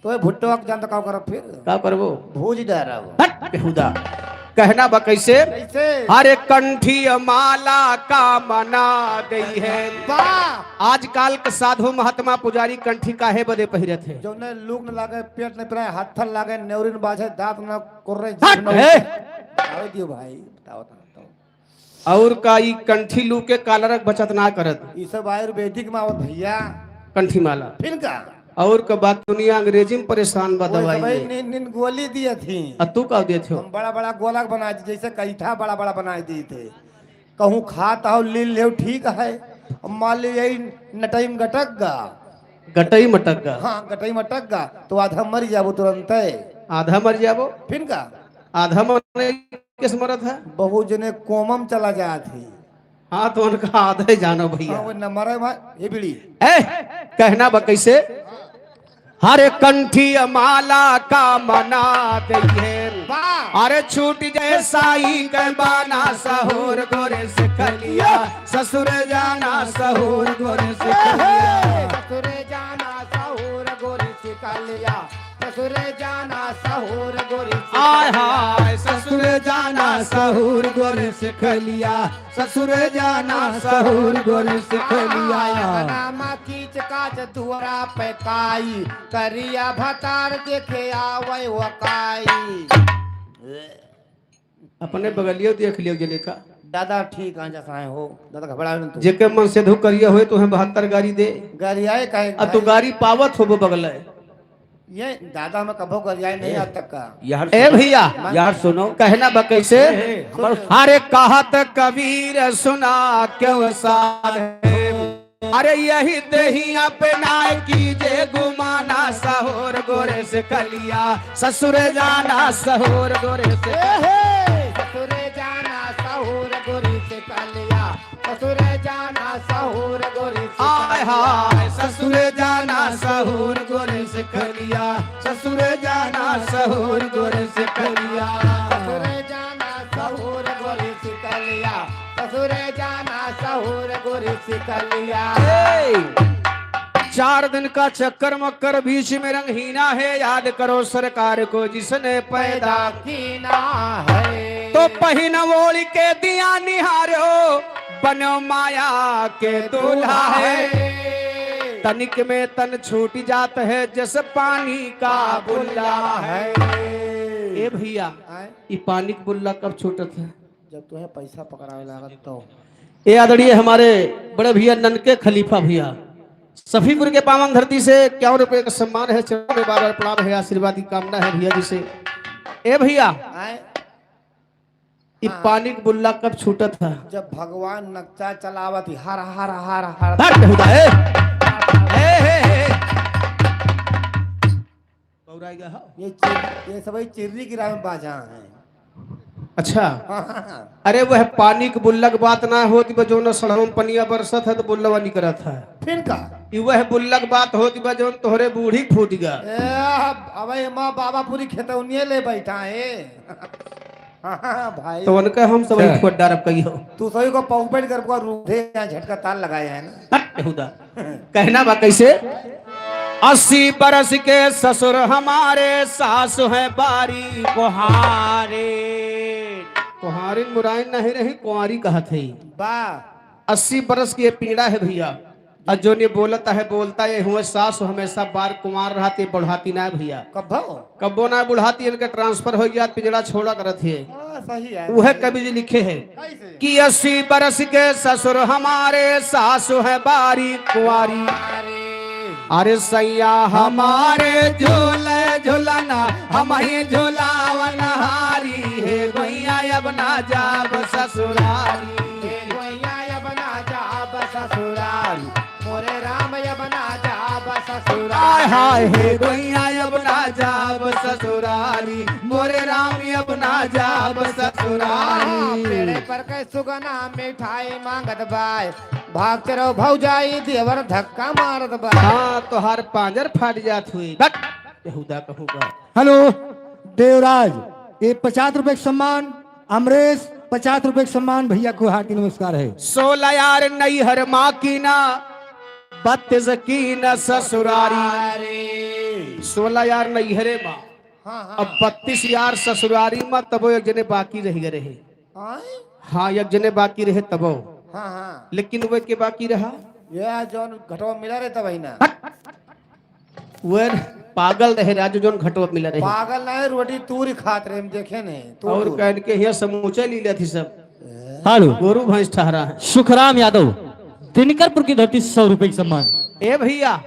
तो भुट्टो का जानता का करो फिर का करबो? भूज डरा वो। हट बेहुदा। कहना बा कैसे? कैसे? हरे कंठी माला का मना गई है। वाह। आजकल के साधु महात्मा पुजारी कंठी काहे बदे पहिरे थे? जो ने लूक न लागे, पेट न पराए, हाथ लागे, नेवरिन बाजे, दांत न कोर्रे, हट, जीभ न हे। बताओ दियो भाई, बताओ बताओ। और का ई कंठी लू के कालरक बचत ना करत। ये सब आयुर्वेदिक में आवत भैया। कंठी माला फिर का और का बात दुनिया अंग्रेजी में परेशान बा वो दवाई सब में। नीन नीन गोली दिए थी। तू का दे थो? हम बड़ा बड़ा गोला बना दी, जैसे कैठा बड़ा बड़ा बना दिए थे। कहूँ खाता हो लील ले ठीक है, अब मान ली यही नटई में गटक गा। गटई मटक गा। हाँ गटई मटक गा तो आधा मर जाबो तुरंत। आधा मर जाबो। फिर का आधा मरने किस मरत है? बहु जने कोमम चला जाती। हाँ तो उनका आधा जानो हाँ भैया। वो नंबर है भाई ये बीड़ी ए कहना बा कैसे, हरे कंठी माला का मना दइहे, वाह अरे छूट जाए साई के बाना सहोर गोरे से खलिया, ससुर जाना सहोर गोरे से खलिया। ससुरे जाना सहूर गोरी सिकलिया ससुरे जाना सहूर गोरी आय हाय ससुर जाना सहुर गोरे से खलिया, ससुर जाना सहुर गोरे से खलिया। नामा कीच काच दुआरा पे काई करिया भतार देखे आवे वकाई। अपने बगलियो देख लियो जने का, दादा ठीक आ जैसा है हो दादा घबरा न तू जेके मन से धु करिया होए तो हम 72 गाड़ी दे, गरियाए कहे अब तो गाड़ी पावत हो बगल है। ये दादा में कभो गरियाए नहीं आज तक का यार ए भैया यार सुनो, कहना बा कैसे, अरे कहत कबीर सुना क्यों साध है, अरे यही दही अपना कीजे गुमाना सहोर गोरे से खलिया, ससुर जाना सहोर गोरे से। ससुरे जाना सहूर गोरी से कलिया ससुरे जाना सहूर गोरी से आय हाय ससुर जाना सहुर गोरे से खलिया, ससुर जाना सहुर गोरे से खलिया। ससुरे जाना सहूर गोरी से कलिया ससुरे जाना सहूर गोरी से कलिया। 4 दिन का चक्कर मक्कर बीच में रंगहीना है, याद करो सरकार को जिसने पैदा कीना है तो पहिन ओढ़ के दिया निहारो, बनो माया के दूल्हा है, तनिक में तन छूट जात है जैसे पानी का बुल्ला है। ए भैया ये पानी का बुल्ला कब छूटत है, जब तुम्हें पैसा पकड़ावे लागत तो। ये आदरणीय हमारे बड़े भैया ननके खलीफा भैया सफीपुर के पावन धरती से 51 रुपए का सम्मान है, चरणों में बार-बार प्रणाम है, आशीर्वाद की कामना है भैया जी से। ए भैया ये पानी का बुल्ला कब छूटत है, जब भगवान नक्शा चलावत हर हर हर हर धर बेहुदा है। पौराएगा हाँ। ये सभी चिर्री की राह में बाजा है। अच्छा अरे वह पानी के बुल्ला की बात ना होती बा जो न सड़ों पनिया बरसत है तो बुल्लवा नहीं करत है, फिर का ये वह बुल्ला की बात होती बा जो तोहरे बूढ़ी फूट गया। अबे माँ बाबा पूरी खेतौनिये ले बैठा है। भाई तो उनका हम सब फुट डारब कहियो तू सही को पॉकेट कर को रूधे यहाँ झटका ताल लगाया है ना। हट बेहुदा कहना बा कैसे, 80 बरस के ससुर हमारे, सास है बारी कुहारे, कुहारिन मुराइन नहीं रही कुंवारी कहत है। वाह 80 बरस की ये पीड़ा है भैया, और जो ने बोलता है बोलता है हुए सास हमेशा बार कुमार रहती बढ़ाती ना भैया, कब्बो कब्बो ना बुढ़ाती इनका ट्रांसफर हो गया पिजड़ा छोड़ा करत है। सही है वह कवि जी लिखे हैं कैसे? कि 80 बरस के ससुर हमारे, सास है बारी कुंवारी, अरे सैया हमारे झूले झुलना हम ही झुलावन हारी, हे गोइया अब ना जाब ससुरारी, हे गोइया अब ना जाब ससुरारी, मोरे राम अब ना जाब ससुरारी। हाय हाय हे गोइया अब ना जाब ससुरारी, मोरे राम अब ना जाब ससुरारी। पेड़े पर के सुगना मिठाई मांगत बाय, भागते रहो भौजाई देवर धक्का मारत बाय। हाँ तो हर पांजर फाट जात हुई बेहुदा कहूँगा। हेलो देवराज, ये 50 रुपए का सम्मान, अमरेश 50 रुपए का सम्मान, भैया को हार्दिक नमस्कार है। 16 यार नैहर माँ की ना, 32 की न ससुरारी, 16 यार नैहरे माँ अब 32 यार ससुरारी माँ, तबो एक जने बाकी रह गए रहे। हाँ एक जने बाकी रहे तबो, हाँ लेकिन वो के बाकी रहा ये जौन घटवा मिला रहे तब ना वह पागल रहे राजू जोन घटवा मिला रहे, पागल नहीं रोटी तूरी खात रहे हम देखे नहीं और कहन के यहाँ समूचे ली थी सब हेलो गोरू भैंस ठहरा है। सुखराम यादव दिनकरपुर की धरती से 100 रुपए का सम्मान। ए भैया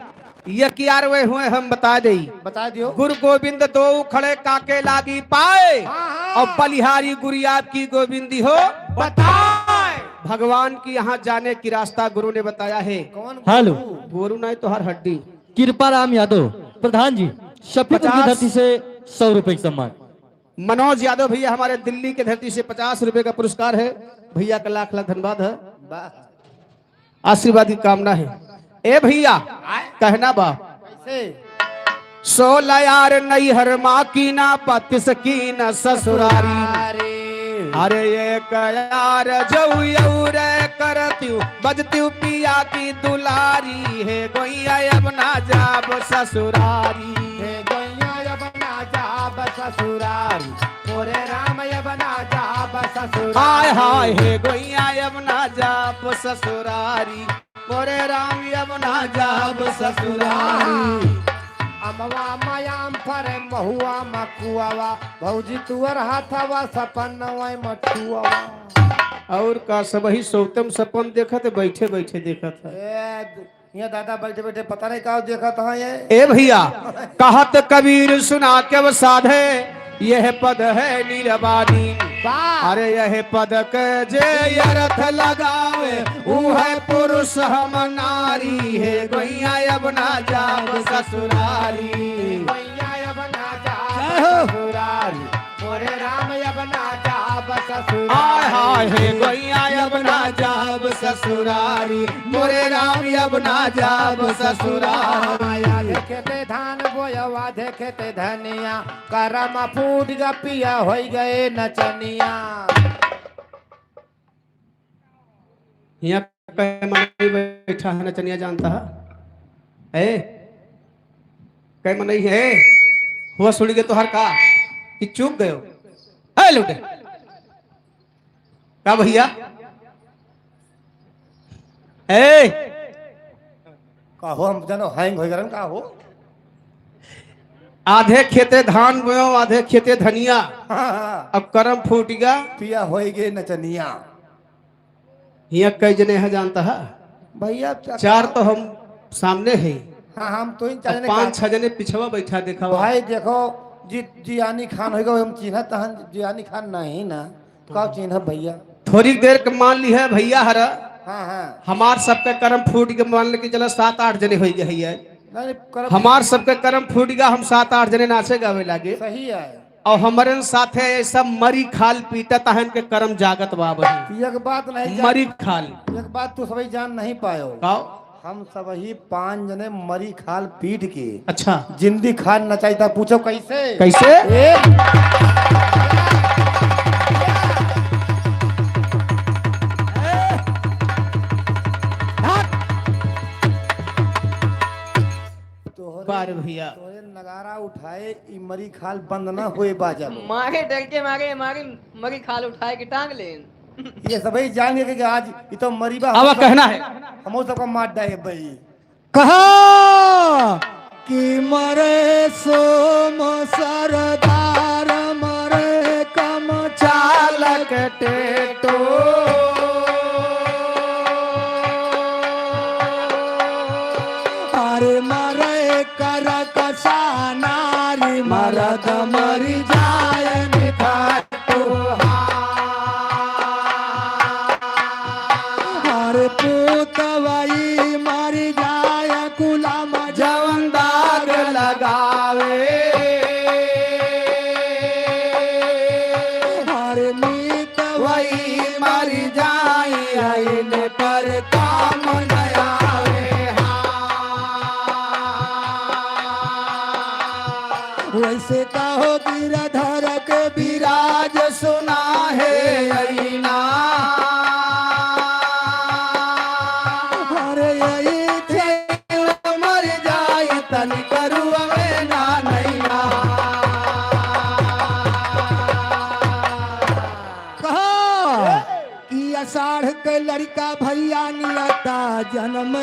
ये क्या वे हुए हम बता दे, बता दियो। गुरु गोविंद दो खड़े काके लागी पाए, और बलिहारी गुरियाब की गोविंदी हो बताए, भगवान की यहाँ जाने की रास्ता गुरु ने बताया है। कौन हेलो गोरू नहीं तो हर हड्डी। कृपाराम यादव प्रधान जी शफीपुर की 50 धरती से 100 रुपए का सम्मान। मनोज यादव भैया हमारे दिल्ली के धरती से 50 रुपए का पुरस्कार है, भैया का लाख लाख धन्यवाद है। आशीर्वाद की कामना है। ए भैया कहना बा कैसे? 16 यार नैहर माँ की ना 32 की न ससुरारी। अरे अरे ये कयार जऊ रे करती बजती पिया की दुलारी है गोइया अब ना जाब ससुरारी। हे गोइया अब ना जाब ससुरारी, मोरे राम अब ना जाब ससुरारी। हाय हाय हे गोइया अब ना जाब ससुरारी, मोरे राम अब ना जाब ससुरारी। अमवा मायाम पर महुआ मकुआवा, भौजी तुअर हाथवा सपन वै मटुआवा। और का सब ही सौतम सपन देखत बैठे बैठे देखत है। यहाँ दादा बैठे बैठे पता नहीं का देखा था ये। ए भैया कहत कबीर सुना के वो साधे, यह पद है नीरवाणी। अरे यह पद के जे अर्थ लगावे वो है पुरुष हम नारी है गोइया अब ना जाब ससुरारी। गोइया अब ना जाब ससुरारी, मोरे राम अब ना जाब ससुरारी। हाय हाय हे गोइया अब ना जाब ससुरारी, मोरे राम अब ना जाब ससुरारी। देखे धान बोयवा देखे धनिया, करम फूट गपिया हो गए नचनिया। यहाँ कई मनई बैठा है नचनिया जानता है? कई मनई है हुआ सुन के तोहर का कि चूक गयो है लुटे का भैया? ए का हो हम जानो हैंग हो गरन का हो। आधे खेते धान बोयो आधे खेते धनिया, हाँ, अब करम फूट गया पिया हो गए नचनिया। यहाँ कई जने है जानता है? भैया 4 तो हम सामने है, हाँ हम तो इन 5-6 जने पिछवा बैठा देखा। भाई देखो जी जियानी खान हो गए हम चिन्ह तहन जियानी खान नहीं ना का चिन्ह भैया। थोड़ी देर के मान ली है भैया हरा हाँ हाँ हमार सबके कर्म फूट के मान ले के चला 7-8 जने हो गए है। नहीं करब हमार सबके कर्म फूट गया, हम 7-8 जने नाचे गावे लागे सही है। और हमारे साथे ऐसा मरी खाल पीटत है के कर्म जागत बाबा एक बात नहीं मरी खाल एक बात तू सभी जान नहीं पायो। गाओ। हम सब ही 5 जने मरी खाल पीट के अच्छा जिंदी खान नचाईता। पूछो कैसे कैसे? बार भैया तोरे नगारा उठाए ई मरी खाल बंद ना हुए बाजा मारे डर के मारे मारे मरी खाल उठाए के टांग लेन। ये सभी जान गए कि आज ये तो मरीबा अब कहना है हम सबका मार डाले भाई। कहा कि मरे सोम सरदार मरे कम चालक टेटो अरे मरे कर कसा नारी मरद मरी जाय निखाटो अरे पूतवई मरी जाय गुलाम जवन दाग लगावे अरे मीत वही मर जाई आइने पर काम न आवे। वैसे कहो गिरधर के विराज सुना है अइना अरे यही थे मर जाई तन करुआ में ना नैना। कहा कि अषाढ़ के लड़का भैया नियता जन्म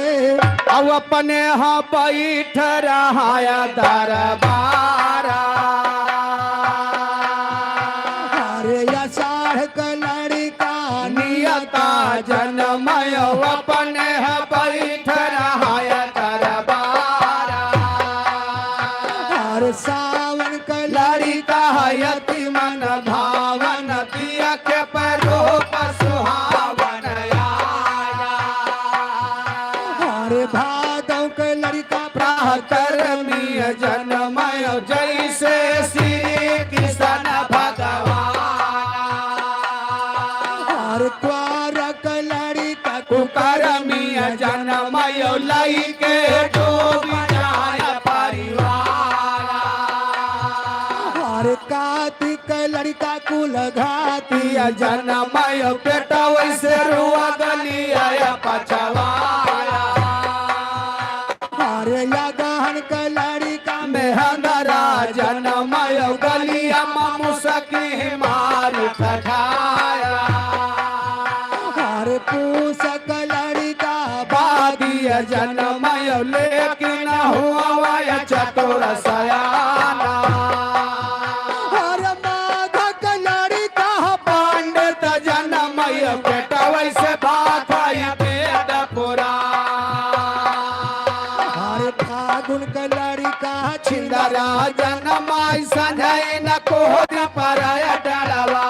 अब अपने यहाँ बैठ रहा दरबारा अरे अषाढ़ के लड़का नियता जन्म अपने यहाँ बैठ रहा दरबारा अरे सावन के लड़का यति मन भावन पिया के परो सुहावन आया। अरे भादव के लड़का प्राकर्मीय जन्म जैसे श्री कृष्ण भगवान अरे द्वार के लड़का दिया जन्म बेटा वैसे रुआ गलिया पछवाया अरे या गहन का लड़का में हंदरा जन्म गलिया मुसकी मार खाया अरे पूस का लड़का बादिया जन्म लेकिन हुआ चतुर सयाना अरे माघ का लड़का पंडित जन्म बेटा वैसे बात वेद पुराण अरे फागुन का लड़का छिंदरा जन्म संजय न कोहरी पर डलवा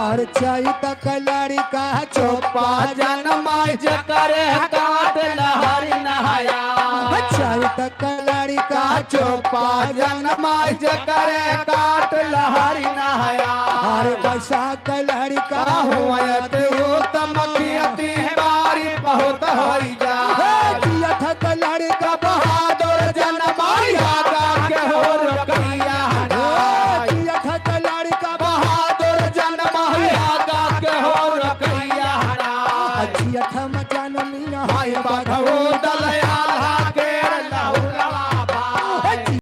और चैत का लड़का चोपा जन्म करे काट लहरी नहाया चैत का लड़का चोपा जन्म करे काट लहरी नहाया अरे बैसाख का लड़का हुआत उत्तम खियती बारी बहुत होई जा जियत का लड़का बहादुर जन्म के हो रखिया जियत का लड़का बहादुर जन्म के हो रखिया जियत में जनमिया हाय बाघो दलयाल के